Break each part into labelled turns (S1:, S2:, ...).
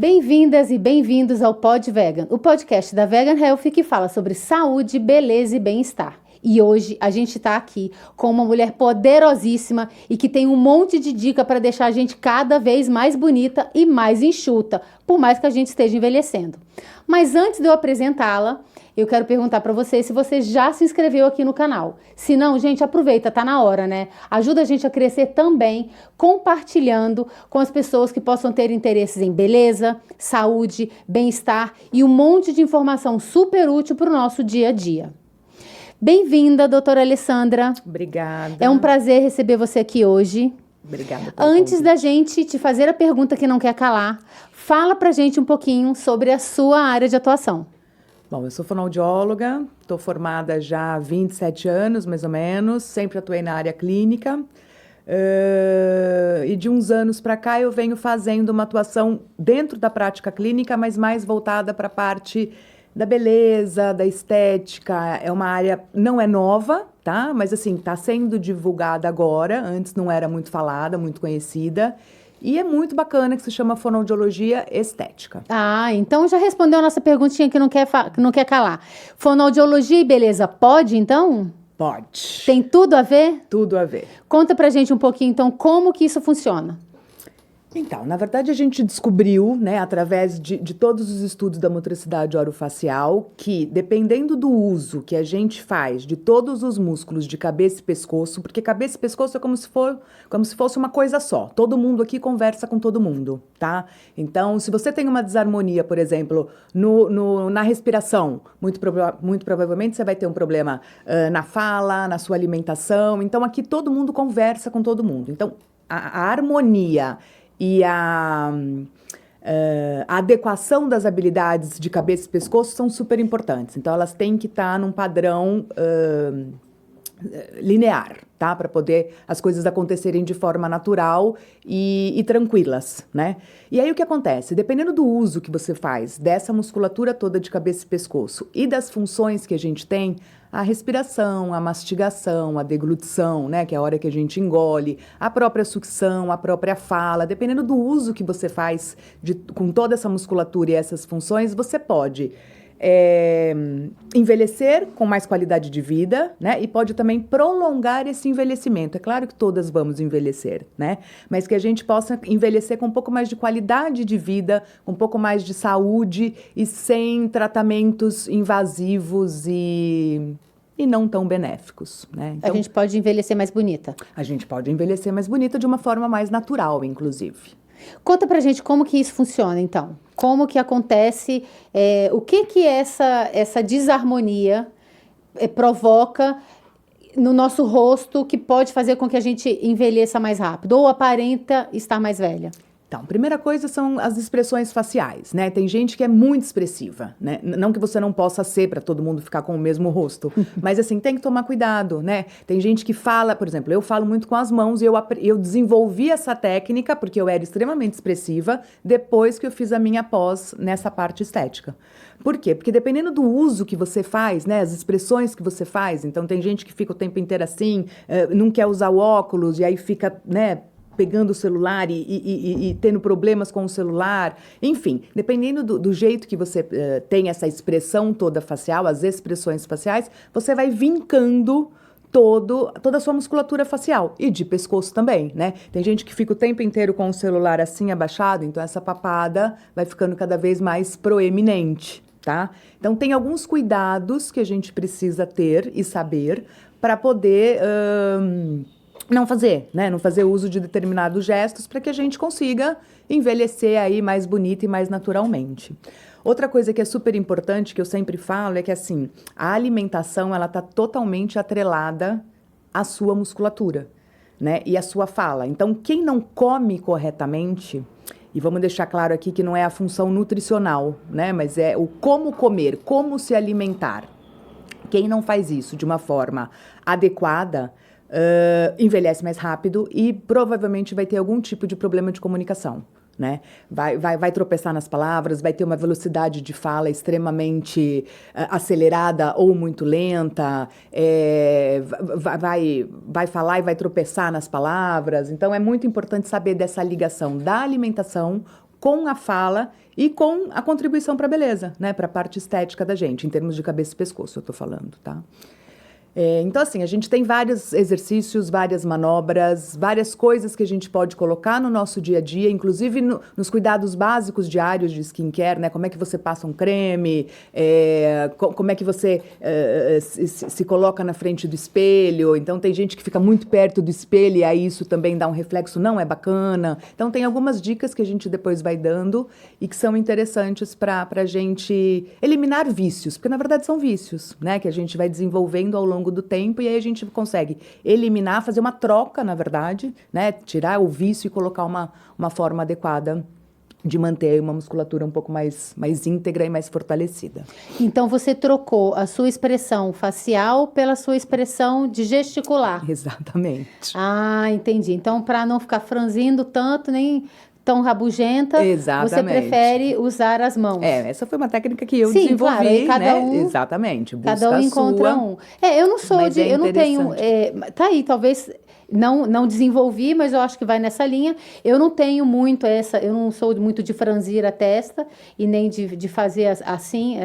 S1: Bem-vindas e bem-vindos ao Pod Vegan, o podcast da Vegan Health que fala sobre saúde, beleza e bem-estar. E hoje a gente tá aqui com uma mulher poderosíssima e que tem um monte de dica para deixar a gente cada vez mais bonita e mais enxuta, por mais que a gente esteja envelhecendo. Mas antes de eu apresentá-la, eu quero perguntar para você se você já se inscreveu aqui no canal. Se não, gente, aproveita, tá na hora, né? Ajuda a gente a crescer também, compartilhando com as pessoas que possam ter interesses em beleza, saúde, bem-estar e um monte de informação super útil para o nosso dia a dia. Bem-vinda, doutora Alessandra.
S2: Obrigada.
S1: É um prazer receber você aqui hoje.
S2: Obrigada.
S1: Antes da gente te fazer a pergunta que não quer calar, fala pra gente um pouquinho sobre a sua área de atuação.
S2: Bom, eu sou fonoaudióloga, estou formada já há 27 anos, mais ou menos, sempre atuei na área clínica. E de uns anos para cá eu venho fazendo uma atuação dentro da prática clínica, mas mais voltada para a parte da beleza, da estética. É uma área, não é nova, tá? Mas assim, está sendo divulgada agora, antes não era muito falada, muito conhecida. E é muito bacana, que se chama fonoaudiologia estética.
S1: Ah, então já respondeu a nossa perguntinha que não quer calar. Fonoaudiologia e beleza pode, então?
S2: Pode.
S1: Tem tudo a ver?
S2: Tudo a ver.
S1: Conta pra gente um pouquinho, então, como que isso funciona.
S2: Então, na verdade, a gente descobriu, né, através de todos os estudos da motricidade orofacial, que dependendo do uso que a gente faz de todos os músculos de cabeça e pescoço, porque cabeça e pescoço é como se fosse uma coisa só. Todo mundo aqui conversa com todo mundo, tá? Então, se você tem uma desarmonia, por exemplo, na respiração, muito provavelmente você vai ter um problema na fala, na sua alimentação. Então, aqui todo mundo conversa com todo mundo. Então, a harmonia e a adequação das habilidades de cabeça e pescoço são super importantes. Então, elas têm que estar num padrão linear, tá? Para poder as coisas acontecerem de forma natural e tranquilas, né? E aí o que acontece? Dependendo do uso que você faz dessa musculatura toda de cabeça e pescoço e das funções que a gente tem, a respiração, a mastigação, a deglutição, né, que é a hora que a gente engole, a própria sucção, a própria fala, dependendo do uso que você faz com toda essa musculatura e essas funções, você pode envelhecer com mais qualidade de vida, né? E pode também prolongar esse envelhecimento. É claro que todas vamos envelhecer, né? Mas que a gente possa envelhecer com um pouco mais de qualidade de vida, com um pouco mais de saúde e sem tratamentos invasivos e não tão benéficos, né?
S1: Então, a gente pode envelhecer mais bonita.
S2: A gente pode envelhecer mais bonita de uma forma mais natural, inclusive.
S1: Conta pra gente como que isso funciona, então. Como que acontece, o que essa desarmonia provoca no nosso rosto que pode fazer com que a gente envelheça mais rápido ou aparenta estar mais velha?
S2: Então, primeira coisa são as expressões faciais, né? Tem gente que é muito expressiva, né? Não que você não possa ser para todo mundo ficar com o mesmo rosto, mas assim, tem que tomar cuidado, né? Tem gente que fala, por exemplo, eu falo muito com as mãos e eu desenvolvi essa técnica porque eu era extremamente expressiva depois que eu fiz a minha pós nessa parte estética. Por quê? Porque dependendo do uso que você faz, né? As expressões que você faz, então tem gente que fica o tempo inteiro assim, não quer usar o óculos e aí fica, né, pegando o celular e tendo problemas com o celular. Enfim, dependendo do jeito que você tem essa expressão toda facial, as expressões faciais, você vai vincando toda a sua musculatura facial. E de pescoço também, né? Tem gente que fica o tempo inteiro com o celular assim abaixado, então essa papada vai ficando cada vez mais proeminente, tá? Então tem alguns cuidados que a gente precisa ter e saber para poder não fazer, né? Não fazer uso de determinados gestos para que a gente consiga envelhecer aí mais bonita e mais naturalmente. Outra coisa que é super importante, que eu sempre falo, é que assim, a alimentação, ela tá totalmente atrelada à sua musculatura, né? E à sua fala. Então, quem não come corretamente, e vamos deixar claro aqui que não é a função nutricional, né? Mas é o como comer, como se alimentar. Quem não faz isso de uma forma adequada, envelhece mais rápido e provavelmente vai ter algum tipo de problema de comunicação, né? Vai tropeçar nas palavras, vai ter uma velocidade de fala extremamente acelerada ou muito lenta, vai falar e vai tropeçar nas palavras. Então, é muito importante saber dessa ligação da alimentação com a fala e com a contribuição para a beleza, né? Para a parte estética da gente, em termos de cabeça e pescoço, eu tô falando, tá? Então, assim, a gente tem vários exercícios, várias manobras, várias coisas que a gente pode colocar no nosso dia a dia, inclusive nos cuidados básicos diários de skincare, né? Como é que você passa um creme, como é que você se coloca na frente do espelho. Então, tem gente que fica muito perto do espelho e aí isso também dá um reflexo, não é bacana. Então, tem algumas dicas que a gente depois vai dando e que são interessantes para a gente eliminar vícios, porque na verdade são vícios, né? Que a gente vai desenvolvendo ao longo do tempo e aí a gente consegue eliminar, fazer uma troca, na verdade, né? Tirar o vício e colocar uma forma adequada de manter uma musculatura um pouco mais íntegra e mais fortalecida.
S1: Então, você trocou a sua expressão facial pela sua expressão de gesticular.
S2: Exatamente.
S1: Ah, entendi. Então, para não ficar franzindo tanto, nem tão rabugenta,
S2: Exatamente.
S1: você prefere usar as mãos.
S2: Essa foi uma técnica que eu
S1: Sim,
S2: desenvolvi,
S1: claro, e cada
S2: né?
S1: um,
S2: Exatamente. Busca
S1: cada um encontra
S2: sua,
S1: um. Eu não sou
S2: mas
S1: de,
S2: é
S1: eu não tenho,
S2: interessante.
S1: tá aí, talvez não desenvolvi, mas eu acho que vai nessa linha. Eu não tenho muito eu não sou muito de franzir a testa e nem de fazer assim,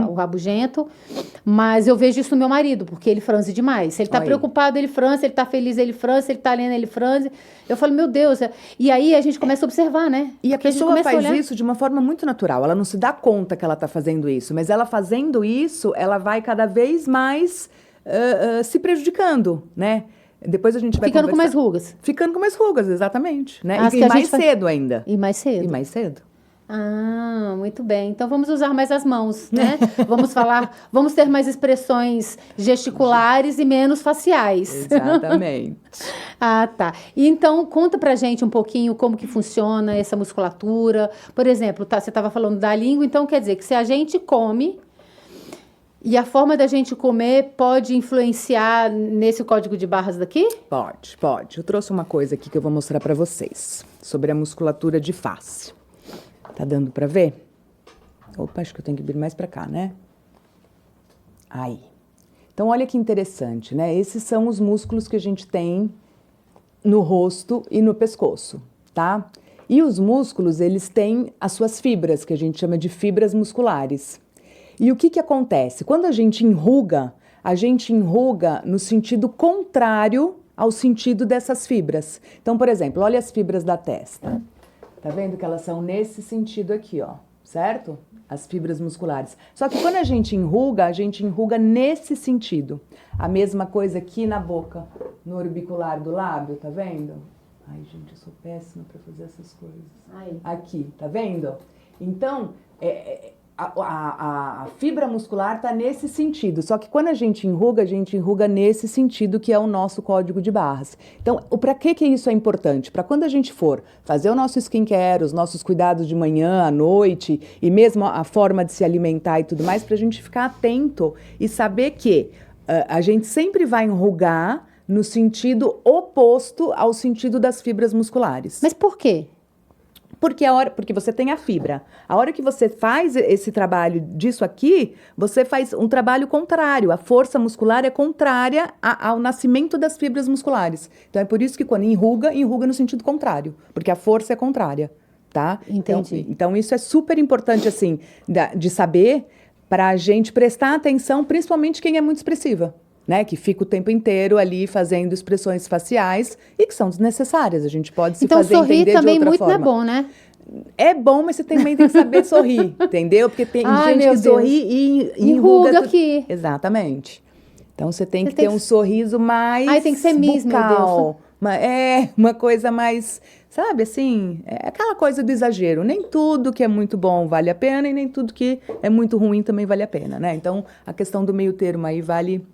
S1: o rabugento, mas eu vejo isso no meu marido, porque ele franze demais. Se ele tá
S2: Aí.
S1: preocupado, ele franze, se ele tá feliz, ele franze, se ele tá lendo, ele franze. Eu falo, meu Deus, e aí a gente começa a observar, né?
S2: E a
S1: Porque gente
S2: pessoa
S1: começa
S2: faz
S1: olhar.
S2: isso de uma forma muito natural. Ela não se dá conta que ela está fazendo isso. Mas ela fazendo isso, ela vai cada vez mais se prejudicando, né? Depois a gente vai
S1: Ficando com mais
S2: conversar.
S1: rugas.
S2: Ficando com mais rugas, exatamente. Né?
S1: As
S2: E
S1: que a
S2: mais
S1: gente faz-
S2: cedo ainda.
S1: E mais cedo.
S2: E mais cedo.
S1: Ah, muito bem. Então vamos usar mais as mãos, né? Vamos ter mais expressões gesticulares e menos faciais.
S2: Exatamente.
S1: Ah, tá. E então conta pra gente um pouquinho como que funciona essa musculatura. Por exemplo, você estava falando da língua, então quer dizer que se a gente come e a forma da gente comer pode influenciar nesse código de barras daqui?
S2: Pode. Eu trouxe uma coisa aqui que eu vou mostrar para vocês. Sobre a musculatura de face. Tá dando para ver? Opa, acho que eu tenho que vir mais para cá, né? Aí. Então, olha que interessante, né? Esses são os músculos que a gente tem no rosto e no pescoço, tá? E os músculos, eles têm as suas fibras, que a gente chama de fibras musculares. E o que acontece? Quando a gente enruga no sentido contrário ao sentido dessas fibras. Então, por exemplo, olha as fibras da testa. Tá vendo que elas são nesse sentido aqui, ó, certo? As fibras musculares. Só que quando a gente enruga nesse sentido. A mesma coisa aqui na boca, no orbicular do lábio, tá vendo? Ai, gente, eu sou péssima pra fazer essas coisas.
S1: Aí.
S2: Aqui, tá vendo? Então, a fibra muscular tá nesse sentido. Só que quando a gente enruga nesse sentido que é o nosso código de barras. Então, para que isso é importante? Para quando a gente for fazer o nosso skincare, os nossos cuidados de manhã, à noite, e mesmo a forma de se alimentar e tudo mais, para a gente ficar atento e saber que a gente sempre vai enrugar no sentido oposto ao sentido das fibras musculares.
S1: Mas por quê?
S2: Porque você tem a fibra. A hora que você faz esse trabalho disso aqui, você faz um trabalho contrário. A força muscular é contrária ao nascimento das fibras musculares. Então, é por isso que quando enruga no sentido contrário. Porque a força é contrária, tá?
S1: Entendi.
S2: Então isso é super importante, assim, de saber para a gente prestar atenção, principalmente quem é muito expressiva. Né, que fica o tempo inteiro ali fazendo expressões faciais e que são desnecessárias. A gente pode se fazer entender de outra forma.
S1: Então, sorrir também muito não é bom, né?
S2: É bom, mas você também tem que saber sorrir, entendeu? Porque tem gente que sorri e
S1: enruga aqui.
S2: Exatamente. Então, você tem que ter um sorriso mais
S1: tem que ser Miss, meu Deus.
S2: Uma coisa mais, sabe, assim, é aquela coisa do exagero. Nem tudo que é muito bom vale a pena e nem tudo que é muito ruim também vale a pena, né? Então, a questão do meio termo aí vale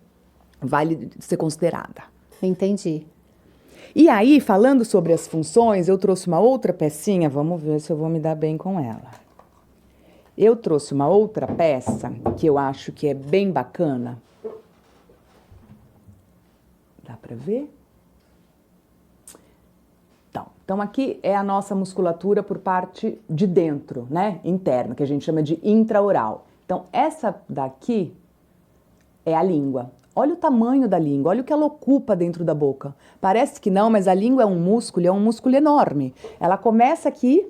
S2: ser considerada.
S1: Entendi.
S2: E aí, falando sobre as funções, eu trouxe uma outra pecinha, vamos ver se eu vou me dar bem com ela. Eu trouxe uma outra peça que eu acho que é bem bacana. Dá para ver? Então aqui é a nossa musculatura por parte de dentro, né? Interna, que a gente chama de intraoral. Então, essa daqui é a língua. Olha o tamanho da língua, olha o que ela ocupa dentro da boca. Parece que não, mas a língua é um músculo enorme. Ela começa aqui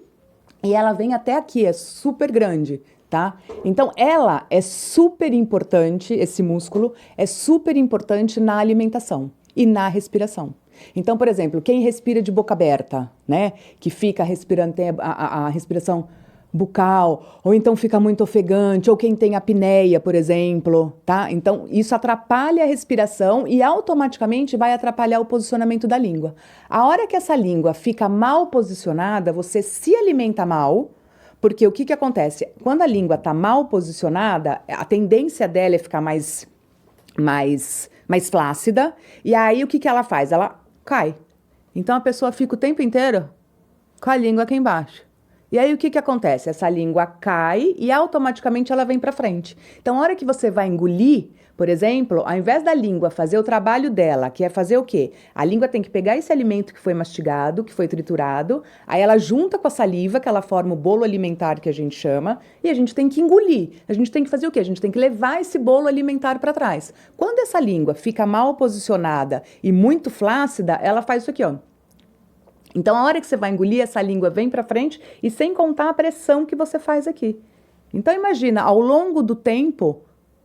S2: e ela vem até aqui, é super grande, tá? Então, ela é super importante, esse músculo é super importante na alimentação e na respiração. Então, por exemplo, quem respira de boca aberta, né? Que fica respirando, tem a respiração bucal, ou então fica muito ofegante, ou quem tem apneia, por exemplo, tá? Então, isso atrapalha a respiração e automaticamente vai atrapalhar o posicionamento da língua. A hora que essa língua fica mal posicionada, você se alimenta mal, porque o que acontece? Quando a língua está mal posicionada, a tendência dela é ficar mais flácida, e aí o que ela faz? Ela cai. Então a pessoa fica o tempo inteiro com a língua aqui embaixo. E aí o que acontece? Essa língua cai e automaticamente ela vem para frente. Então a hora que você vai engolir, por exemplo, ao invés da língua fazer o trabalho dela, que é fazer o quê? A língua tem que pegar esse alimento que foi mastigado, que foi triturado, aí ela junta com a saliva, que ela forma o bolo alimentar que a gente chama, e a gente tem que engolir. A gente tem que fazer o quê? A gente tem que levar esse bolo alimentar para trás. Quando essa língua fica mal posicionada e muito flácida, ela faz isso aqui, ó. Então, a hora que você vai engolir, essa língua vem para frente e sem contar a pressão que você faz aqui. Então, imagina, ao longo do tempo,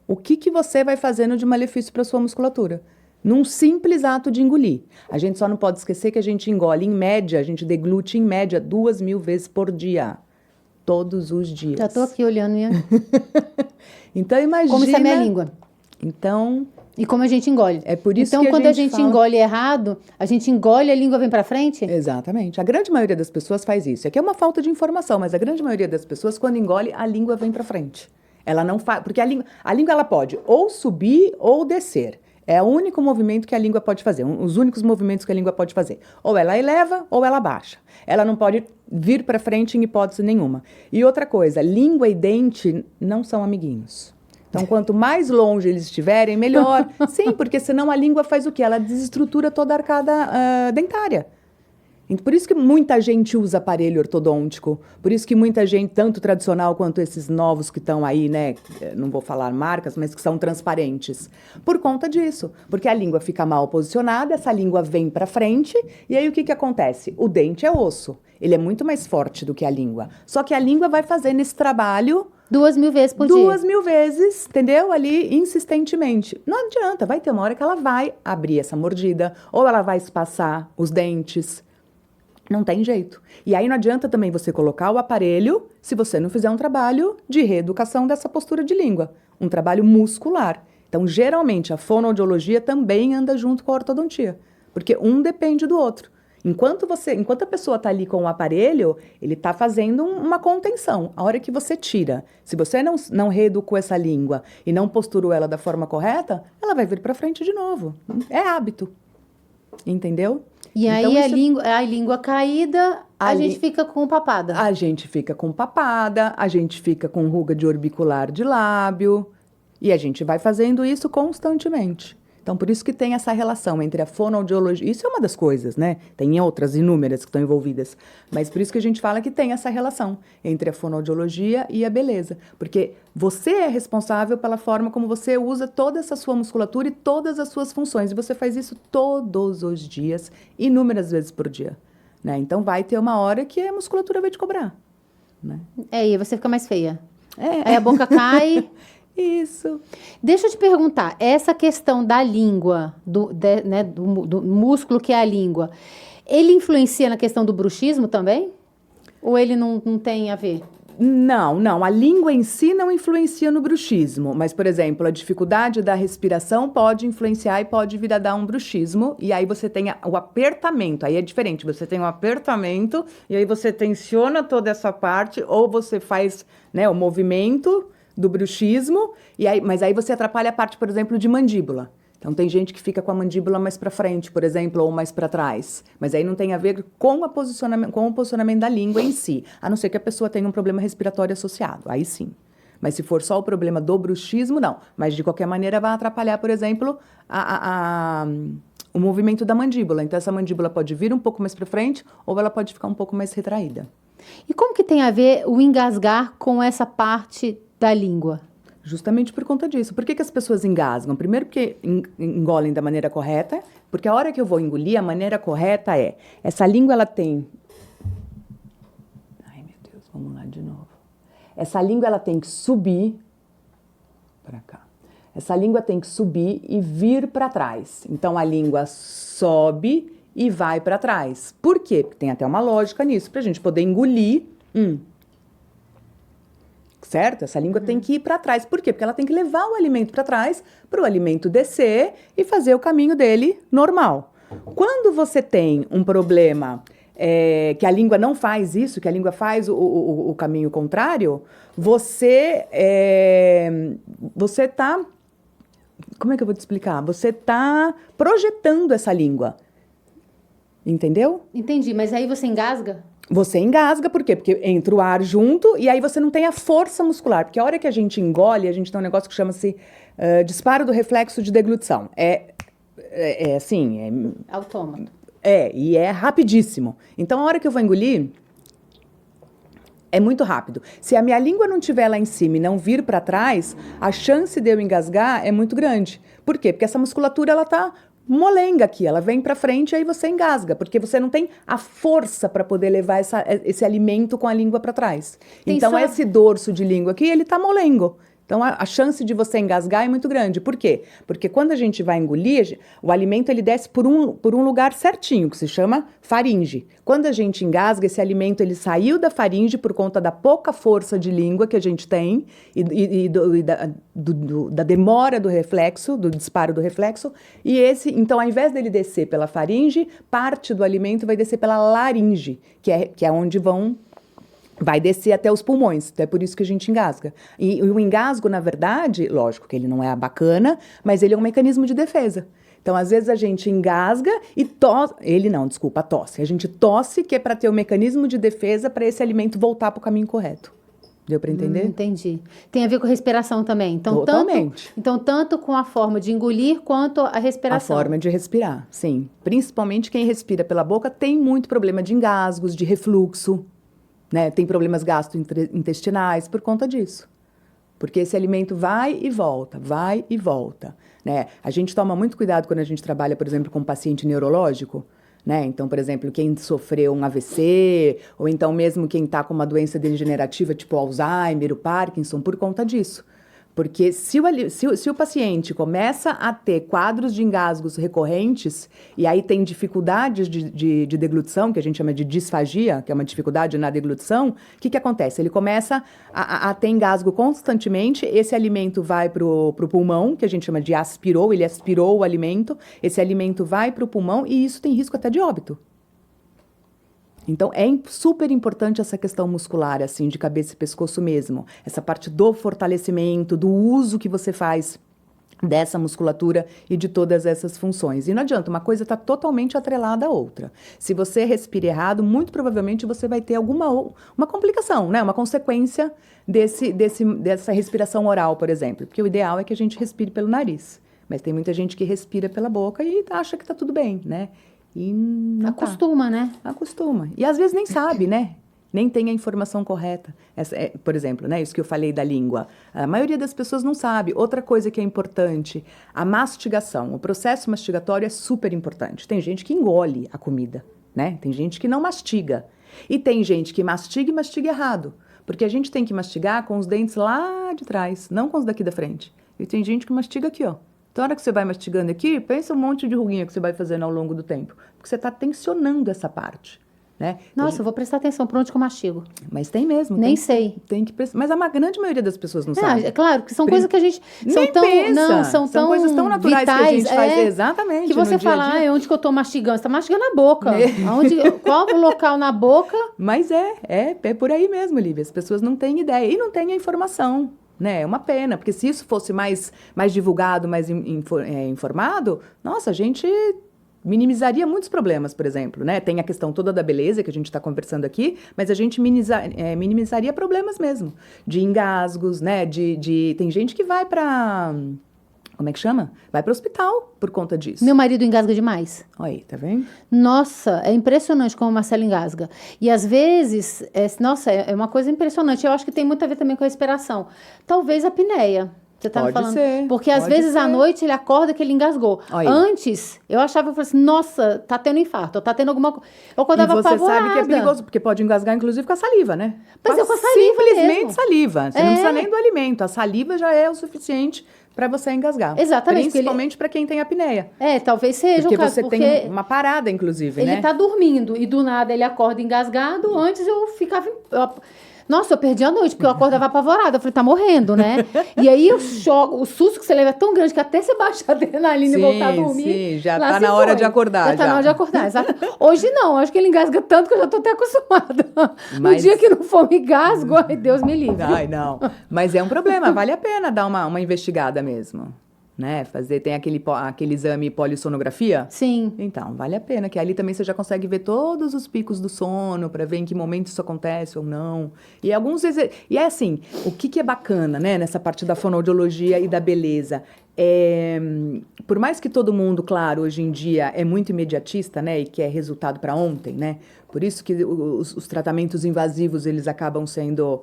S2: o que você vai fazendo de malefício para a sua musculatura? Num simples ato de engolir. A gente só não pode esquecer que a gente engole, em média, a gente deglute em média 2.000 vezes por dia. Todos os dias.
S1: Já estou aqui olhando.
S2: Então, imagina...
S1: Como isso é minha língua.
S2: Então...
S1: E como a gente engole.
S2: É por isso
S1: então,
S2: que
S1: quando a gente engole errado, a gente engole e a língua vem para frente?
S2: Exatamente. A grande maioria das pessoas faz isso. Aqui é uma falta de informação, mas a grande maioria das pessoas, quando engole, a língua vem para frente. Ela não faz... Porque a língua ela pode ou subir ou descer. É o único movimento que a língua pode fazer. Os únicos movimentos que a língua pode fazer. Ou ela eleva ou ela baixa. Ela não pode vir para frente em hipótese nenhuma. E outra coisa, língua e dente não são amiguinhos. Então, quanto mais longe eles estiverem, melhor. Sim, porque senão a língua faz o quê? Ela desestrutura toda a arcada dentária. Por isso que muita gente usa aparelho ortodôntico. Por isso que muita gente, tanto tradicional quanto esses novos que estão aí, né? Não vou falar marcas, mas que são transparentes. Por conta disso. Porque a língua fica mal posicionada, essa língua vem para frente, e aí o que acontece? O dente é osso. Ele é muito mais forte do que a língua. Só que a língua vai fazendo esse trabalho...
S1: 2.000 vezes por dia.
S2: 2.000 vezes, entendeu? Ali, insistentemente. Não adianta, vai ter uma hora que ela vai abrir essa mordida, ou ela vai espaçar os dentes. Não tem jeito. E aí não adianta também você colocar o aparelho se você não fizer um trabalho de reeducação dessa postura de língua. Um trabalho muscular. Então, geralmente, a fonoaudiologia também anda junto com a ortodontia. Porque um depende do outro. Enquanto a pessoa está ali com o aparelho, ele está fazendo uma contenção. A hora que você tira, se você não reeducou essa língua e não posturou ela da forma correta, ela vai vir para frente de novo. É hábito. Entendeu?
S1: E então, aí a língua caída, a gente fica com papada.
S2: A gente fica com papada, a gente fica com ruga de orbicular de lábio. E a gente vai fazendo isso constantemente. Então, por isso que tem essa relação entre a fonoaudiologia... Isso é uma das coisas, né? Tem outras inúmeras que estão envolvidas. Mas por isso que a gente fala que tem essa relação entre a fonoaudiologia e a beleza. Porque você é responsável pela forma como você usa toda essa sua musculatura e todas as suas funções. E você faz isso todos os dias, inúmeras vezes por dia. Né? Então, vai ter uma hora que a musculatura vai te cobrar. Né?
S1: E aí você fica mais feia. Aí a boca cai...
S2: Isso.
S1: Deixa eu te perguntar, essa questão da língua, do músculo que é a língua, ele influencia na questão do bruxismo também? Ou ele não tem a ver?
S2: Não. A língua em si não influencia no bruxismo. Mas, por exemplo, a dificuldade da respiração pode influenciar e pode vir a dar um bruxismo. E aí você tem o apertamento. Aí é diferente. Você tem um apertamento e aí você tensiona toda essa parte ou você faz, né, o movimento... do bruxismo, mas aí você atrapalha a parte, por exemplo, de mandíbula. Então, tem gente que fica com a mandíbula mais para frente, por exemplo, ou mais para trás. Mas aí não tem a ver com o posicionamento da língua em si, a não ser que a pessoa tenha um problema respiratório associado. Aí sim. Mas se for só o problema do bruxismo, não. Mas, de qualquer maneira, vai atrapalhar, por exemplo, o movimento da mandíbula. Então, essa mandíbula pode vir um pouco mais para frente ou ela pode ficar um pouco mais retraída.
S1: E como que tem a ver o engasgar com essa parte da língua?
S2: Justamente por conta disso. Por que as pessoas engasgam? Primeiro porque engolem da maneira correta, porque a hora que eu vou engolir, a maneira correta essa língua ela tem... Ai, meu Deus, Vamos lá de novo. Essa língua, ela tem que subir para cá. Essa língua tem que subir e vir para trás. Então, a língua sobe e vai para trás. Por quê? Porque tem até uma lógica nisso, para a gente poder engolir. Certo? Essa língua tem que ir para trás. Por quê? Porque ela tem que levar o alimento para trás, para o alimento descer e fazer o caminho dele normal. Quando você tem um problema que a língua não faz isso, que a língua faz o caminho contrário, você está... Como é que eu vou te explicar? Você está projetando essa língua. Entendeu?
S1: Entendi, mas aí você engasga?
S2: Você engasga, por quê? Porque entra o ar junto e aí você não tem a força muscular. Porque a hora que a gente engole, a gente tem um negócio que chama-se disparo do reflexo de deglutição. Assim...
S1: Autômato.
S2: E é rapidíssimo. Então, a hora que eu vou engolir, é muito rápido. Se a minha língua não estiver lá em cima e não vir para trás, a chance de eu engasgar é muito grande. Por quê? Porque essa musculatura, ela tá molenga aqui, ela vem para frente e aí você engasga, porque você não tem a força para poder levar esse alimento com a língua para trás. Então, esse dorso de língua aqui, ele tá molengo. Então, a chance de você engasgar é muito grande. Por quê? Porque quando a gente vai engolir, o alimento ele desce por um lugar certinho, que se chama faringe. Quando a gente engasga, esse alimento ele saiu da faringe por conta da pouca força de língua que a gente tem e da demora do reflexo, do disparo do reflexo. Então, ao invés dele descer pela faringe, parte do alimento vai descer pela laringe, que é onde vai descer até os pulmões, então é por isso que a gente engasga. E o engasgo, na verdade, lógico que ele não é bacana, mas ele é um mecanismo de defesa. Então, às vezes a gente engasga e tosse, tosse. A gente tosse que é para ter o mecanismo de defesa para esse alimento voltar para o caminho correto. Deu para entender?
S1: Entendi. Tem a ver com a respiração também. Então,
S2: totalmente.
S1: Tanto com a forma de engolir quanto a respiração.
S2: A forma de respirar, sim. Principalmente quem respira pela boca tem muito problema de engasgos, de refluxo. Né? Tem problemas gastrointestinais por conta disso. Porque esse alimento vai e volta, né? A gente toma muito cuidado quando a gente trabalha, por exemplo, com um paciente neurológico, né? Então, por exemplo, quem sofreu um AVC, ou então mesmo quem está com uma doença degenerativa, tipo Alzheimer, o Parkinson, por conta disso. Porque se o paciente começa a ter quadros de engasgos recorrentes, e aí tem dificuldades de deglutição, que a gente chama de disfagia, que é uma dificuldade na deglutição, o que acontece? Ele começa a ter engasgo constantemente, esse alimento vai para o pulmão, que a gente chama de ele aspirou o alimento, esse alimento vai para o pulmão e isso tem risco até de óbito. Então, é super importante essa questão muscular, assim, de cabeça e pescoço mesmo. Essa parte do fortalecimento, do uso que você faz dessa musculatura e de todas essas funções. E não adianta, uma coisa está totalmente atrelada à outra. Se você respira errado, muito provavelmente você vai ter uma complicação, né? Uma consequência dessa respiração oral, por exemplo. Porque o ideal é que a gente respire pelo nariz. Mas tem muita gente que respira pela boca e acha que está tudo bem, né? E não
S1: acostuma, né?
S2: Acostuma. E às vezes nem sabe, né? Nem tem a informação correta. Por exemplo, né, isso que eu falei da língua. A maioria das pessoas não sabe. Outra coisa que é importante, a mastigação. O processo mastigatório é super importante. Tem gente que engole a comida, né? Tem gente que não mastiga. E tem gente que mastiga e mastiga errado. Porque a gente tem que mastigar com os dentes lá de trás, não com os daqui da frente. E tem gente que mastiga aqui, ó. Então, na hora que você vai mastigando aqui, pensa um monte de ruguinha que você vai fazendo ao longo do tempo. Porque você está tensionando essa parte, né?
S1: Nossa, eu vou prestar atenção para onde que eu mastigo.
S2: Mas tem mesmo.
S1: Nem sei.
S2: Tem que prestar. Mas a grande maioria das pessoas não sabe.
S1: É claro, que são coisas que a gente...
S2: São coisas tão naturais vitais, que a gente faz. Exatamente.
S1: Que você fala, onde que eu estou mastigando? Você está mastigando na boca. Qual o local na boca?
S2: Mas é por aí mesmo, Lívia. As pessoas não têm ideia e não têm a informação. Né? É uma pena, porque se isso fosse mais divulgado, mais informado, nossa, a gente minimizaria muitos problemas, por exemplo, né? Tem a questão toda da beleza que a gente está conversando aqui, mas a gente minimizaria problemas mesmo, de engasgos, né? Tem gente que vai para... Como é que chama? Vai para o hospital por conta disso.
S1: Meu marido engasga demais.
S2: Olha aí, tá vendo?
S1: Nossa, é impressionante como o Marcelo engasga. E às vezes, é uma coisa impressionante. Eu acho que tem muito a ver também com a respiração. Talvez a apneia. Você tá me
S2: Pode
S1: falando?
S2: ser,
S1: Porque às
S2: pode
S1: vezes à
S2: ser.
S1: noite ele acorda que ele engasgou.
S2: Aí.
S1: Antes, eu achava, eu falei assim, nossa, tá tendo infarto, tá tendo alguma coisa. Eu
S2: E
S1: acordava
S2: você
S1: apavorada.
S2: sabe que é perigoso, porque pode engasgar, inclusive, com a saliva, né?
S1: Mas é com a saliva
S2: Simplesmente
S1: mesmo.
S2: saliva. Você
S1: É.
S2: não precisa nem do alimento. A saliva já é o suficiente para você engasgar.
S1: Exatamente, porque
S2: Principalmente para quem tem apneia.
S1: Talvez seja
S2: Porque
S1: o caso,
S2: você
S1: porque
S2: tem uma parada, inclusive,
S1: ele
S2: né?
S1: tá dormindo e do nada ele acorda engasgado. Antes eu ficava... Nossa, eu perdi a noite, porque eu acordava apavorada. Eu falei, tá morrendo, né? E aí o susto que você leva é tão grande que até você baixa a adrenalina e voltar a dormir.
S2: Sim, já
S1: lá
S2: tá
S1: se
S2: na hora
S1: foi.
S2: de acordar.
S1: Já tá na hora de acordar, exato. Hoje não, acho que ele engasga tanto que eu já tô até acostumada. No
S2: Mas-
S1: dia que não for um engasgo, ai, Deus me livre.
S2: Ai, não. Mas é um problema, vale a pena dar uma investigada mesmo. Né? Tem aquele exame polissonografia.
S1: Sim.
S2: Então, vale a pena, que ali também você já consegue ver todos os picos do sono, para ver em que momento isso acontece ou não. E é assim, o que é bacana, né, nessa parte da fonoaudiologia e da beleza? Por mais que todo mundo, claro, hoje em dia é muito imediatista, né, e quer resultado para ontem, né? Por isso que os tratamentos invasivos, eles acabam sendo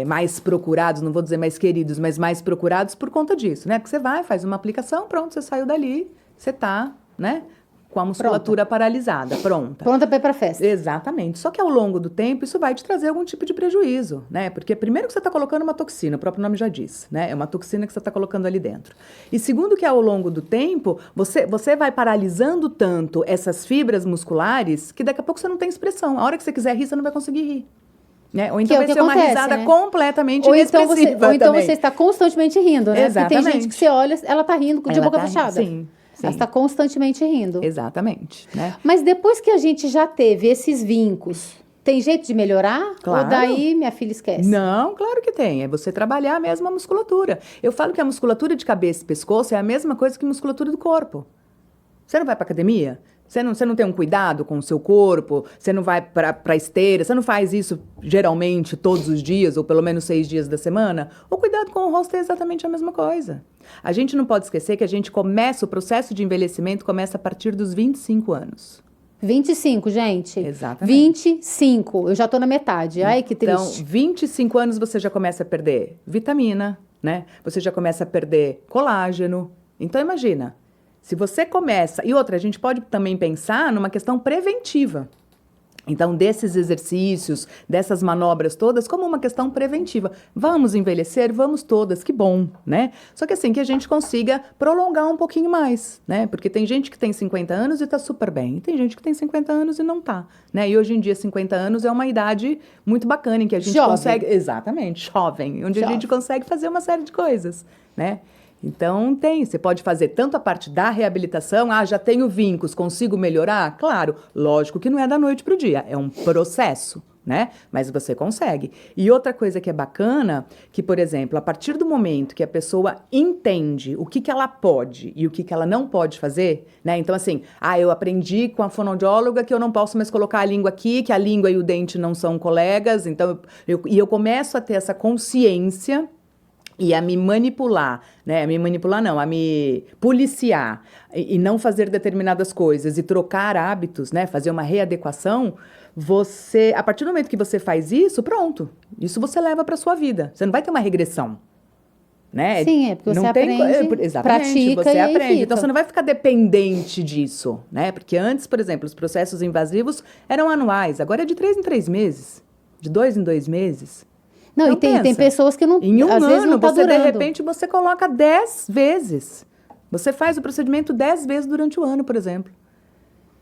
S2: mais procurados, não vou dizer mais queridos, mas mais procurados por conta disso, né? Porque você vai, faz uma aplicação, pronto, você saiu dali, você tá, né, com a musculatura paralisada, pronta.
S1: Pronta pra ir pra festa.
S2: Exatamente. Só que ao longo do tempo, isso vai te trazer algum tipo de prejuízo, né? Porque primeiro que você está colocando uma toxina, o próprio nome já diz, né? É uma toxina que você está colocando ali dentro. E segundo que ao longo do tempo, você vai paralisando tanto essas fibras musculares que daqui a pouco você não tem expressão. A hora que você quiser rir, você não vai conseguir rir. Né? Ou então
S1: Que é o
S2: vai
S1: que
S2: ser uma
S1: acontece,
S2: risada
S1: né?
S2: completamente
S1: Ou então,
S2: inexpressiva
S1: ou então
S2: também.
S1: você está constantemente rindo, né? Porque tem
S2: Exatamente.
S1: gente que você olha, ela tá rindo de
S2: Ela
S1: boca
S2: tá
S1: fechada.
S2: rindo, sim.
S1: Ela está constantemente rindo.
S2: Exatamente, né?
S1: Mas depois que a gente já teve esses vincos, tem jeito de melhorar?
S2: Claro.
S1: Ou daí minha filha esquece?
S2: Não, claro que tem. É você trabalhar mesmo a musculatura. Eu falo que a musculatura de cabeça e pescoço é a mesma coisa que musculatura do corpo. Você não vai para academia? Você não tem um cuidado com o seu corpo? Você não vai para esteira? Você não faz isso geralmente todos os dias, ou pelo menos 6 dias da semana? O cuidado com o rosto é exatamente a mesma coisa. A gente não pode esquecer que o processo de envelhecimento começa a partir dos 25 anos.
S1: 25, gente.
S2: Exatamente.
S1: 25. Eu já tô na metade. Ai, que
S2: Então,
S1: triste.
S2: 25 anos você já começa a perder vitamina, né? Você já começa a perder colágeno. Então, imagina, se você começa... E outra, a gente pode também pensar numa questão preventiva. Então, desses exercícios, dessas manobras todas, como uma questão preventiva. Vamos envelhecer? Vamos todas, que bom, né? Só que assim, que a gente consiga prolongar um pouquinho mais, né? Porque tem gente que tem 50 anos e tá super bem. E tem gente que tem 50 anos e não tá, né? E hoje em dia, 50 anos é uma idade muito bacana, em que a gente consegue... Exatamente, jovem. Onde a gente consegue fazer uma série de coisas, né? Então, você pode fazer tanto a parte da reabilitação, já tenho vincos, consigo melhorar? Claro, lógico que não é da noite para o dia, é um processo, né? Mas você consegue. E outra coisa que é bacana, que, por exemplo, a partir do momento que a pessoa entende o que ela pode e o que ela não pode fazer, né? Então, assim, eu aprendi com a fonoaudióloga que eu não posso mais colocar a língua aqui, que a língua e o dente não são colegas, então, eu começo a ter essa consciência e a me manipular, né? A me manipular não, a me policiar e não fazer determinadas coisas e trocar hábitos, né? Fazer uma readequação, a partir do momento que você faz isso, pronto. Isso você leva para sua vida. Você não vai ter uma regressão, né?
S1: Sim, porque você aprende,
S2: exatamente,
S1: pratica
S2: você
S1: e aí
S2: aprende.
S1: fica.
S2: Então você não vai ficar dependente disso, né? Porque antes, por exemplo, os processos invasivos eram anuais, agora é de 3 em 3 meses, de 2 em 2 meses.
S1: Não,
S2: então,
S1: e tem pessoas que não,
S2: em um
S1: às vezes não
S2: ano,
S1: tá
S2: você
S1: durando.
S2: de repente você coloca 10 vezes. Você faz o procedimento 10 vezes durante o ano, por exemplo.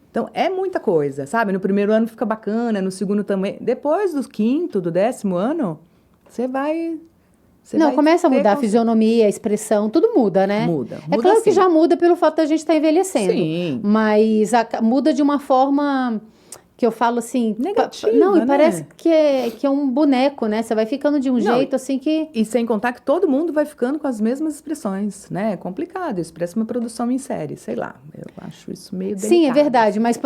S2: Então, é muita coisa, sabe? No primeiro ano fica bacana, no segundo também. Depois do 5º, do 10º ano, você vai...
S1: começa a mudar a fisionomia, a expressão, tudo muda, né?
S2: Muda
S1: É claro
S2: sim.
S1: que já muda pelo fato da gente estar envelhecendo.
S2: Sim.
S1: Mas muda de uma forma que eu falo assim...
S2: Negativa,
S1: Não, e
S2: né?
S1: parece que é um boneco, né? Você vai ficando de um jeito assim que...
S2: E sem contar que todo mundo vai ficando com as mesmas expressões, né? É complicado, isso parece uma produção em série, sei lá. Eu acho isso meio delicado.
S1: Sim, é verdade, mas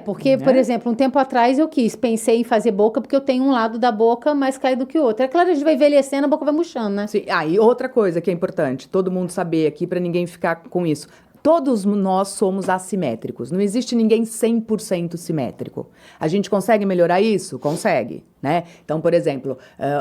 S1: porque, por exemplo, um tempo atrás pensei em fazer boca porque eu tenho um lado da boca mais caído que o outro. É claro, a gente vai envelhecendo, a boca vai murchando, né?
S2: Sim. E outra coisa que é importante, todo mundo saber aqui, para ninguém ficar com isso. Todos nós somos assimétricos. Não existe ninguém 100% simétrico. A gente consegue melhorar isso? Consegue, né? Então, por exemplo,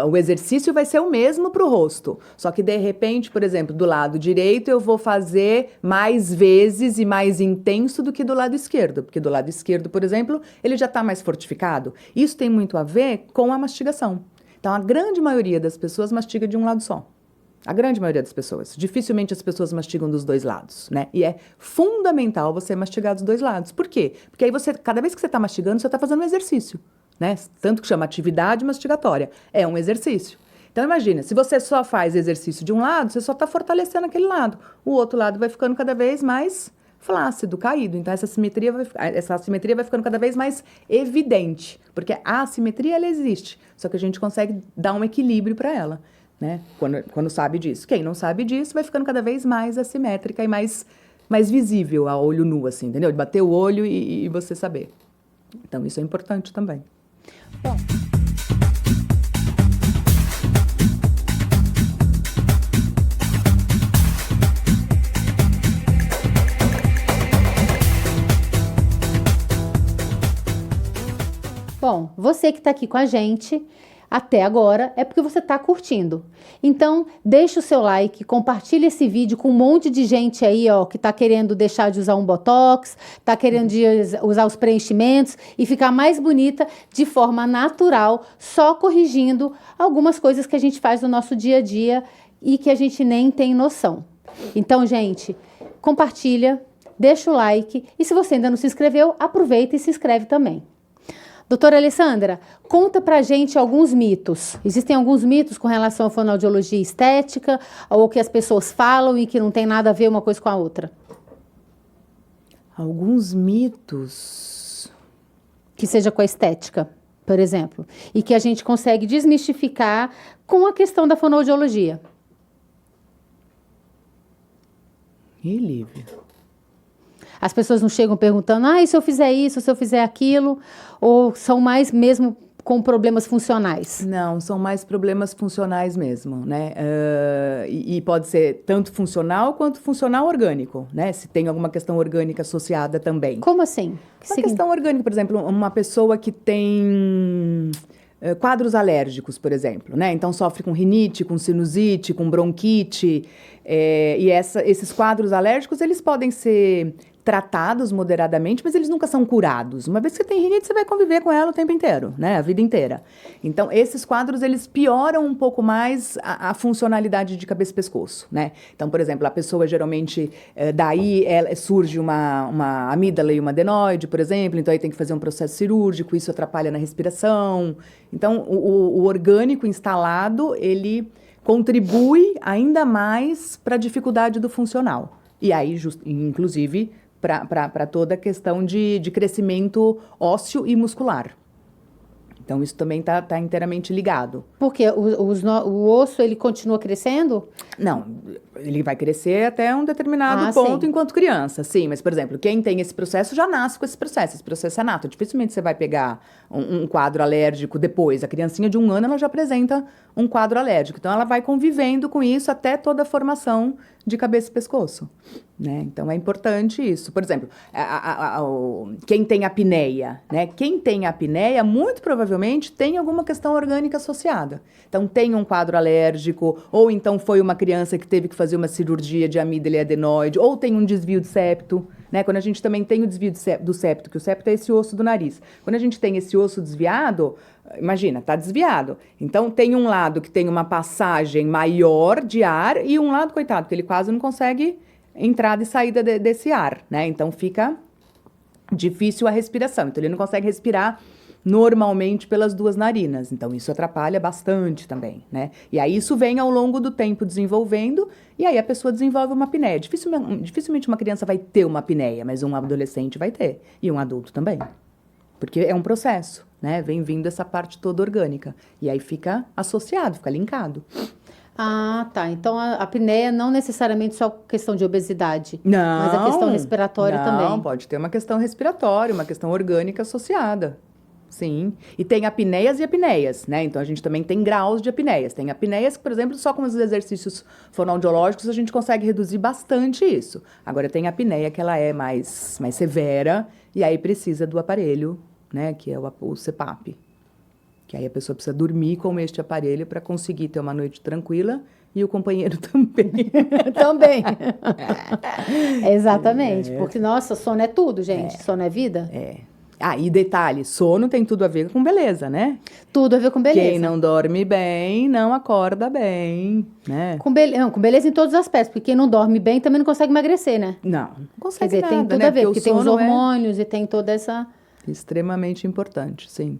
S2: o exercício vai ser o mesmo para o rosto. Só que, de repente, por exemplo, do lado direito eu vou fazer mais vezes e mais intenso do que do lado esquerdo. Porque do lado esquerdo, por exemplo, ele já está mais fortificado. Isso tem muito a ver com a mastigação. Então, a grande maioria das pessoas mastiga de um lado só. A grande maioria das pessoas. Dificilmente as pessoas mastigam dos dois lados, né? E é fundamental você mastigar dos dois lados. Por quê? Porque aí você, cada vez que você está mastigando, você está fazendo um exercício, né? Tanto que chama atividade mastigatória. É um exercício. Então, imagina, se você só faz exercício de um lado, você só está fortalecendo aquele lado. O outro lado vai ficando cada vez mais flácido, caído. Então, essa assimetria vai ficando cada vez mais evidente. Porque a assimetria, ela existe. Só que a gente consegue dar um equilíbrio para ela. Né? Quando sabe disso. Quem não sabe disso vai ficando cada vez mais assimétrica e mais visível a olho nu, assim, entendeu? De bater o olho e você saber. Então, isso é importante também.
S1: Bom. Bom, você que está aqui com a gente até agora é porque você está curtindo. Então, deixa o seu like, compartilha esse vídeo com um monte de gente aí, ó, que está querendo deixar de usar um botox, está querendo usar os preenchimentos e ficar mais bonita de forma natural, só corrigindo algumas coisas que a gente faz no nosso dia a dia e que a gente nem tem noção. Então, gente, compartilha, deixa o like e se você ainda não se inscreveu, aproveita e se inscreve também. Doutora Alessandra, conta pra gente alguns mitos. Existem alguns mitos com relação à fonoaudiologia estética, ou que as pessoas falam e que não tem nada a ver uma coisa com a outra?
S2: Alguns mitos.
S1: Que seja com a estética, por exemplo. E que a gente consegue desmistificar com a questão da fonoaudiologia.
S2: E Lívia?
S1: As pessoas não chegam perguntando, e se eu fizer isso, se eu fizer aquilo, ou são mais mesmo com problemas funcionais?
S2: Não, são mais problemas funcionais mesmo, né? E pode ser tanto funcional quanto funcional orgânico, né? Se tem alguma questão orgânica associada também.
S1: Como assim?
S2: Uma questão orgânica, por exemplo, uma pessoa que tem quadros alérgicos, por exemplo, né? Então sofre com rinite, com sinusite, com bronquite, esses quadros alérgicos, eles podem ser tratados moderadamente, mas eles nunca são curados. Uma vez que você tem rinite, você vai conviver com ela o tempo inteiro, né? A vida inteira. Então, esses quadros, eles pioram um pouco mais a funcionalidade de cabeça e pescoço, né? Então, por exemplo, a pessoa geralmente, daí surge uma amígdala e uma adenoide, por exemplo, então aí tem que fazer um processo cirúrgico, isso atrapalha na respiração. Então, o orgânico instalado, ele contribui ainda mais para a dificuldade do funcional. E aí, inclusive, para toda a questão de crescimento ósseo e muscular. Então, isso também tá inteiramente ligado.
S1: Porque o osso, ele continua crescendo?
S2: Não, ele vai crescer até um determinado ponto enquanto criança, sim. Mas, por exemplo, quem tem esse processo já nasce com esse processo é nato. Dificilmente você vai pegar um quadro alérgico depois. A criancinha de 1 ano, ela já apresenta um quadro alérgico. Então, ela vai convivendo com isso até toda a formação de cabeça e pescoço, né? Então, é importante isso. Por exemplo, quem tem apneia, né? Quem tem apneia, muito provavelmente tem alguma questão orgânica associada. Então, tem um quadro alérgico, ou então foi uma criança que teve que fazer uma cirurgia de amígdala e adenoide, ou tem um desvio de septo, né? Quando a gente também tem o desvio do septo, que o septo é esse osso do nariz. Quando a gente tem esse osso desviado, imagina, tá desviado. Então, tem um lado que tem uma passagem maior de ar e um lado, coitado, que ele quase não consegue entrada e saída desse ar, né? Então, fica difícil a respiração. Então, ele não consegue respirar normalmente pelas duas narinas. Então, isso atrapalha bastante também, né? E aí, isso vem ao longo do tempo desenvolvendo e aí a pessoa desenvolve uma apneia. Dificilmente uma criança vai ter uma apneia, mas um adolescente vai ter. E um adulto também. Porque é um processo, né? Vem vindo essa parte toda orgânica. E aí fica associado, fica linkado.
S1: Ah, tá. Então, a apneia não necessariamente só questão de obesidade.
S2: Não.
S1: Mas a questão respiratória também.
S2: Não, pode ter uma questão respiratória, uma questão orgânica associada. Sim. E tem apneias e apneias, né? Então, a gente também tem graus de apneias. Tem apneias que, por exemplo, só com os exercícios fonoaudiológicos a gente consegue reduzir bastante isso. Agora, tem apneia que ela é mais severa e aí precisa do aparelho, né? Que é o CPAP. Que aí a pessoa precisa dormir com este aparelho para conseguir ter uma noite tranquila e o companheiro também.
S1: Também. Exatamente. Porque, nossa, sono é tudo, gente. Sono é vida.
S2: Ah, e detalhe, sono tem tudo a ver com beleza, né?
S1: Tudo a ver com beleza.
S2: Quem não dorme bem, não acorda bem, né?
S1: Não, com beleza em todos os aspectos, porque quem não dorme bem também não consegue emagrecer, né?
S2: Não consegue
S1: Quer dizer,
S2: nada,
S1: tem tudo
S2: né?
S1: a ver, porque tem os
S2: o sono
S1: hormônios e tem toda essa...
S2: extremamente importante, sim.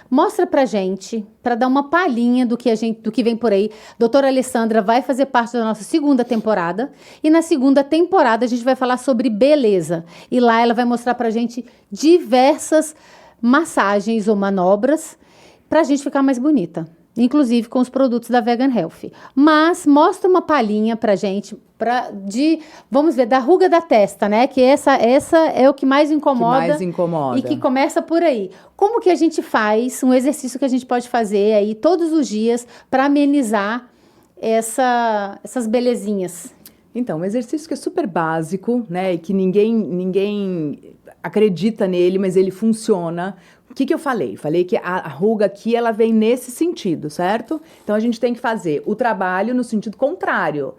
S1: Mostra pra gente, pra dar uma palhinha do que vem por aí. Doutora Alessandra vai fazer parte da nossa segunda temporada. E na segunda temporada a gente vai falar sobre beleza. E lá ela vai mostrar pra gente diversas massagens ou manobras pra gente ficar mais bonita. Inclusive com os produtos da Vegan Health. Mas mostra uma palhinha pra gente vamos ver, da ruga da testa, né? Que essa é o que mais incomoda.
S2: Que mais incomoda.
S1: E que começa por aí. Como que a gente faz um exercício que a gente pode fazer aí todos os dias para amenizar essas belezinhas?
S2: Então, um exercício que é super básico, né? E que ninguém acredita nele, mas ele funciona. O que eu falei? Falei que a ruga aqui, ela vem nesse sentido, certo? Então, a gente tem que fazer o trabalho no sentido contrário.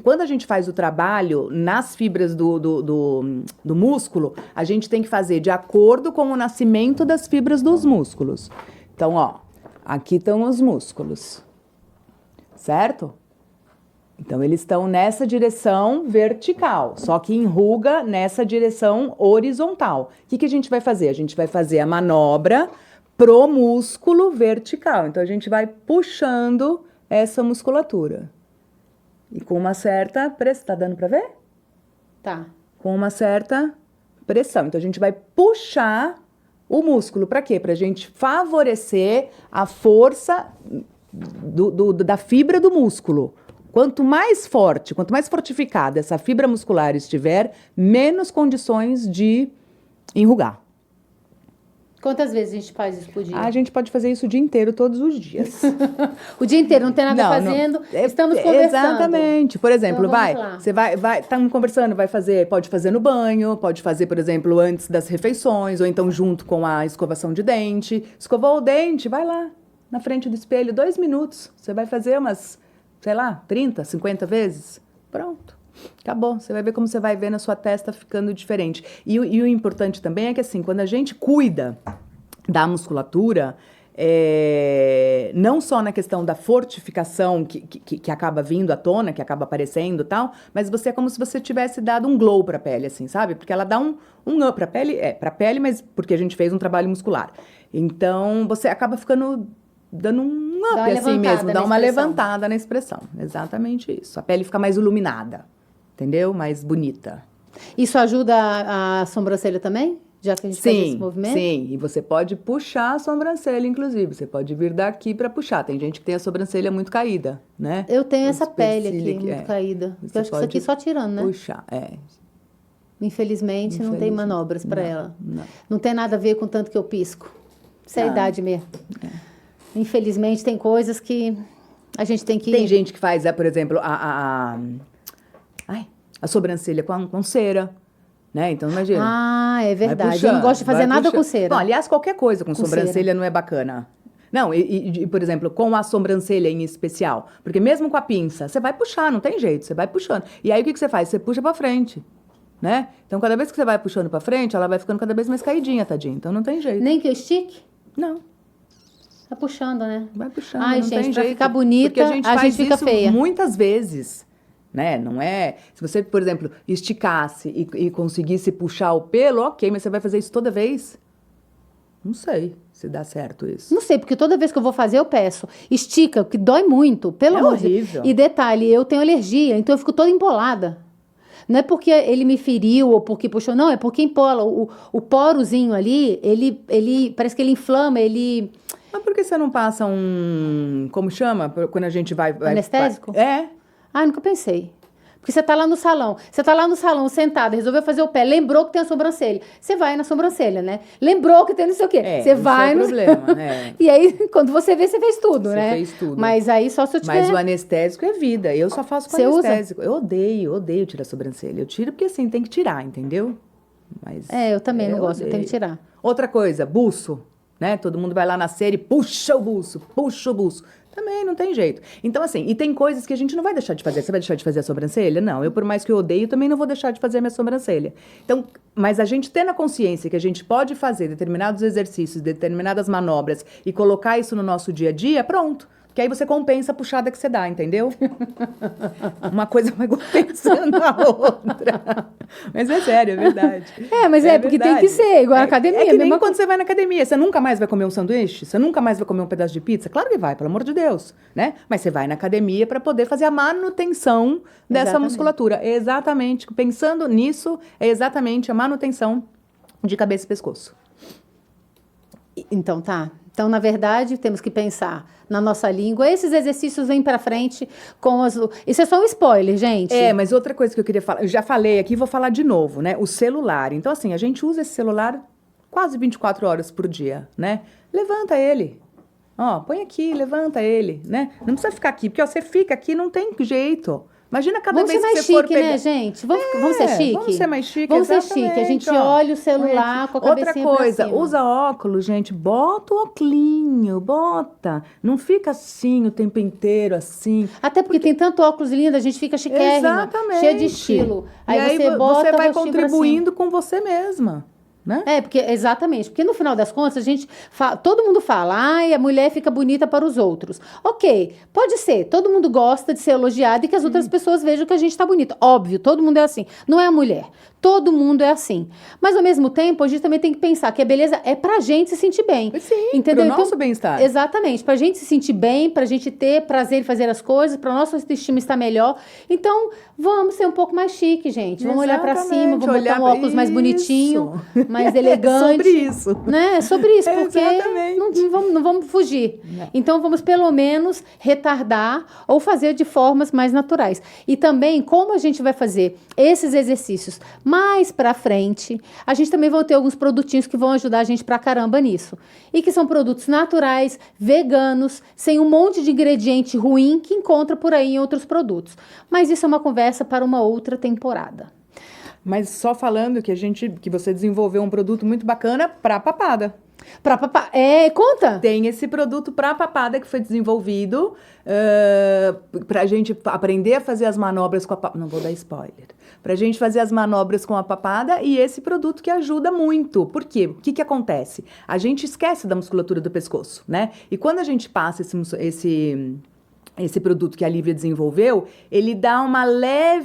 S2: Quando a gente faz o trabalho nas fibras do músculo, a gente tem que fazer de acordo com o nascimento das fibras dos músculos. Então, ó, aqui estão os músculos, certo? Então, eles estão nessa direção vertical, só que enruga nessa direção horizontal. O que a gente vai fazer? A gente vai fazer a manobra pro músculo vertical. Então, a gente vai puxando essa musculatura. E com uma certa pressão. Tá dando para ver?
S1: Tá. Com
S2: uma certa pressão. Então, a gente vai puxar o músculo. Para quê? Para a gente favorecer a força da fibra do músculo. Quanto mais forte, quanto mais fortificada essa fibra muscular estiver, menos condições de enrugar.
S1: Quantas vezes a gente faz isso por dia?
S2: A gente pode fazer isso o dia inteiro, todos os dias.
S1: O dia inteiro, não tem nada fazendo, estamos conversando.
S2: Exatamente. Por exemplo,
S1: então,
S2: você estamos conversando, pode fazer no banho, pode fazer, por exemplo, antes das refeições, ou então junto com a escovação de dente. Escovou o dente, vai lá, na frente do espelho, 2 minutos. Você vai fazer umas, 30, 50 vezes. Pronto. Acabou. Você vai ver como você vai ver na sua testa ficando diferente. E o importante também é que, assim, quando a gente cuida da musculatura, não só na questão da fortificação que acaba vindo à tona, que acaba aparecendo e tal, mas é como se você tivesse dado um glow pra pele, assim, sabe? Porque ela dá um up pra pele, mas porque a gente fez um trabalho muscular. Então, você acaba ficando dando um up assim mesmo, dá uma levantada na expressão. Exatamente isso. A pele fica mais iluminada, entendeu? Mais bonita.
S1: Isso ajuda a sobrancelha também? Já que a gente faz esse movimento? Sim,
S2: e você pode puxar a sobrancelha, inclusive. Você pode vir daqui para puxar. Tem gente que tem a sobrancelha muito caída, né?
S1: Eu tenho essa pele aqui muito caída. Eu acho que isso aqui só tirando, né?
S2: Puxar,
S1: Infelizmente, não tem manobras para ela. Não tem nada a ver com tanto que eu pisco. Isso é a idade mesmo. Infelizmente, tem coisas que a gente tem que...
S2: Tem gente que faz, por exemplo, a sobrancelha com cera, né? Então, imagina.
S1: Ah, é verdade. Eu não gosto de fazer nada com cera.
S2: Bom, aliás, qualquer coisa com sobrancelha cera não é bacana. Não, por exemplo, com a sobrancelha em especial. Porque mesmo com a pinça, você vai puxar, não tem jeito, você vai puxando. E aí, o que você faz? Você puxa pra frente, né? Então, cada vez que você vai puxando pra frente, ela vai ficando cada vez mais caidinha, tadinha. Então, não tem jeito.
S1: Nem que eu estique?
S2: Não.
S1: Tá puxando, né?
S2: Vai puxando,
S1: ai,
S2: não
S1: gente,
S2: tem
S1: pra
S2: jeito.
S1: Ficar bonita,
S2: porque a gente faz
S1: fica
S2: isso
S1: feia.
S2: Muitas vezes, né? Não é... Se você, por exemplo, esticasse e conseguisse puxar o pelo, ok, mas você vai fazer isso toda vez? Não sei se dá certo isso.
S1: Não sei, porque toda vez que eu vou fazer, eu peço. Estica, que dói muito, pelo amor de Deus.
S2: Horrível.
S1: E detalhe, eu tenho alergia, então eu fico toda empolada. Não é porque ele me feriu ou porque puxou, não, é porque empola. O porozinho ali, ele parece que ele inflama, ele...
S2: Mas por que você não passa como chama? Quando a gente vai...
S1: Anestésico?
S2: É.
S1: Ah, nunca pensei. Porque você tá lá no salão, sentado, resolveu fazer o pé, lembrou que tem a sobrancelha. Você vai na sobrancelha, né? Lembrou que tem não sei o quê. Você vai no...
S2: problema, né?
S1: E aí, quando você vê, você fez tudo, né?
S2: Você fez tudo.
S1: Mas aí só se eu tiver...
S2: Mas o anestésico é vida. Eu só faço com
S1: Você
S2: anestésico. Eu odeio tirar a sobrancelha. Eu tiro porque, assim, tem que tirar, entendeu? Mas
S1: eu também não gosto, eu tenho que tirar.
S2: Outra coisa, buço, né? Todo mundo vai lá na série, puxa o buço. Também não tem jeito. Então, assim, e tem coisas que a gente não vai deixar de fazer. Você vai deixar de fazer a sobrancelha? Não. Eu, por mais que eu odeio, também não vou deixar de fazer a minha sobrancelha. Então, mas a gente tendo a consciência que a gente pode fazer determinados exercícios, determinadas manobras e colocar isso no nosso dia a dia, pronto. Que aí você compensa a puxada que você dá, entendeu? Uma coisa vai compensando a outra. Mas é sério, é verdade.
S1: Mas porque
S2: verdade.
S1: tem que ser, igual na academia.
S2: É que nem
S1: mesma
S2: quando você vai na academia. Você nunca mais vai comer um sanduíche? Você nunca mais vai comer um pedaço de pizza? Claro que vai, pelo amor de Deus, né? Mas você vai na academia para poder fazer a manutenção dessa musculatura. Exatamente. Pensando nisso, é exatamente a manutenção de cabeça e pescoço.
S1: Então, tá. Então, na verdade, temos que pensar na nossa língua. Esses exercícios vêm para frente com as... Isso é só um spoiler, gente.
S2: Mas outra coisa que eu queria falar, eu já falei aqui, vou falar de novo, né? O celular. Então, assim, a gente usa esse celular quase 24 horas por dia, né? Levanta ele. Põe aqui, levanta ele, né? Não precisa ficar aqui, porque você fica aqui, não tem jeito. Imagina cada vez que você for pegar...
S1: Vamos ser mais chique, né, gente? Vamos ser chique?
S2: Vamos ser mais chique,
S1: Vamos ser chique. A gente olha o celular com a cabecinha
S2: Outra coisa,
S1: pra cima.
S2: usa óculos, gente. Bota o óculinho, bota. Não fica assim o tempo inteiro, assim.
S1: Até porque tem tanto óculos lindo, a gente fica chiquérrima, cheia de estilo. Aí
S2: você vai contribuindo com você mesma. Né?
S1: Exatamente, porque no final das contas todo mundo fala, a mulher fica bonita para os outros. Ok, pode ser, todo mundo gosta de ser elogiado e que as outras pessoas vejam que a gente está bonita. Óbvio, todo mundo é assim, não é a mulher. Todo mundo é assim. Mas, ao mesmo tempo, a gente também tem que pensar que a beleza é pra gente se sentir bem.
S2: Sim,
S1: entendeu?
S2: Pro nosso bem-estar.
S1: Exatamente. Pra gente se sentir bem, pra gente ter prazer em fazer as coisas, pra nossa autoestima estar melhor. Então, vamos ser um pouco mais chique, gente. Vamos olhar pra cima, vamos botar um óculos mais bonitinho, mais elegante.
S2: É sobre isso.
S1: Né? É sobre isso, porque
S2: Exatamente.
S1: não vamos fugir. Não. Então, vamos pelo menos retardar ou fazer de formas mais naturais. E também, como a gente vai fazer esses exercícios mais pra frente, a gente também vai ter alguns produtinhos que vão ajudar a gente pra caramba nisso. E que são produtos naturais, veganos, sem um monte de ingrediente ruim que encontra por aí em outros produtos. Mas isso é uma conversa para uma outra temporada.
S2: Mas só falando que você desenvolveu um produto muito bacana pra papada.
S1: Pra papada. Conta!
S2: Tem esse produto pra papada que foi desenvolvido pra gente aprender a fazer as manobras com a papada. Não vou dar spoiler. Pra gente fazer as manobras com a papada e esse produto que ajuda muito. Por quê? O que acontece? A gente esquece da musculatura do pescoço, né? E quando a gente passa esse produto que a Lívia desenvolveu, ele dá uma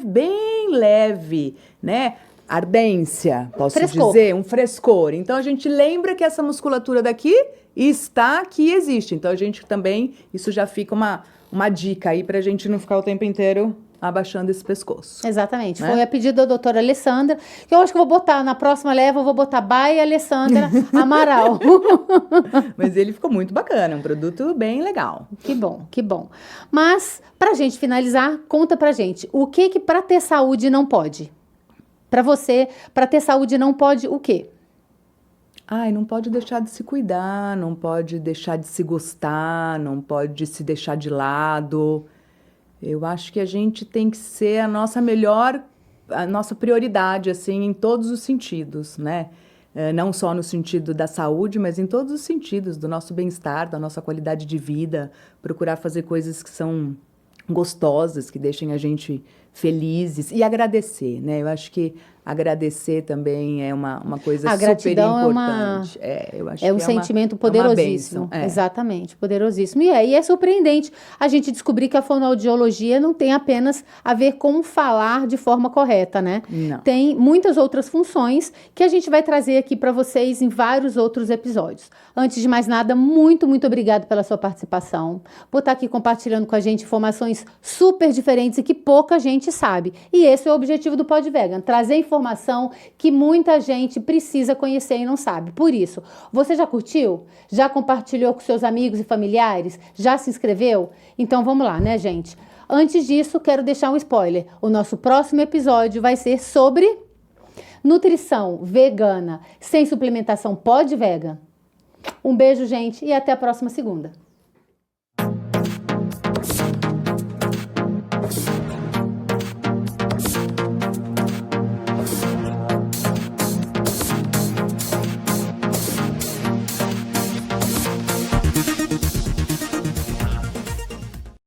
S2: bem leve, né? Ardência, posso dizer, um frescor. Então, a gente lembra que essa musculatura daqui está aqui, existe. Então, a gente também, isso já fica uma dica aí pra gente não ficar o tempo inteiro abaixando esse pescoço.
S1: Exatamente. Né? Foi a pedido da doutora Alessandra, que eu acho que eu vou botar, na próxima leva, eu vou botar By Alessandra Amaral.
S2: Mas ele ficou muito bacana, um produto bem legal.
S1: Que bom, que bom. Mas, pra gente finalizar, conta pra gente, o que pra ter saúde não pode? Pra você, pra ter saúde não pode o quê?
S2: Não pode deixar de se cuidar, não pode deixar de se gostar, não pode se deixar de lado. Eu acho que a gente tem que ser a nossa prioridade, assim, em todos os sentidos, né? Não só no sentido da saúde, mas em todos os sentidos, do nosso bem-estar, da nossa qualidade de vida, procurar fazer coisas que são gostosas, que deixem a gente felizes e agradecer, né? Eu acho que agradecer também é uma coisa super importante. Eu acho
S1: é um sentimento poderosíssimo. Exatamente, poderosíssimo. E é surpreendente a gente descobrir que a fonoaudiologia não tem apenas a ver com falar de forma correta, né?
S2: Não.
S1: Tem muitas outras funções que a gente vai trazer aqui para vocês em vários outros episódios. Antes de mais nada, muito, muito obrigada pela sua participação, por estar aqui compartilhando com a gente informações super diferentes e que pouca gente sabe. E esse é o objetivo do Pod Vegan, trazer informação que muita gente precisa conhecer e não sabe. Por isso, você já curtiu? Já compartilhou com seus amigos e familiares? Já se inscreveu? Então vamos lá, né, gente? Antes disso, quero deixar um spoiler. O nosso próximo episódio vai ser sobre nutrição vegana sem suplementação pode vegan. Um beijo, gente, e até a próxima segunda.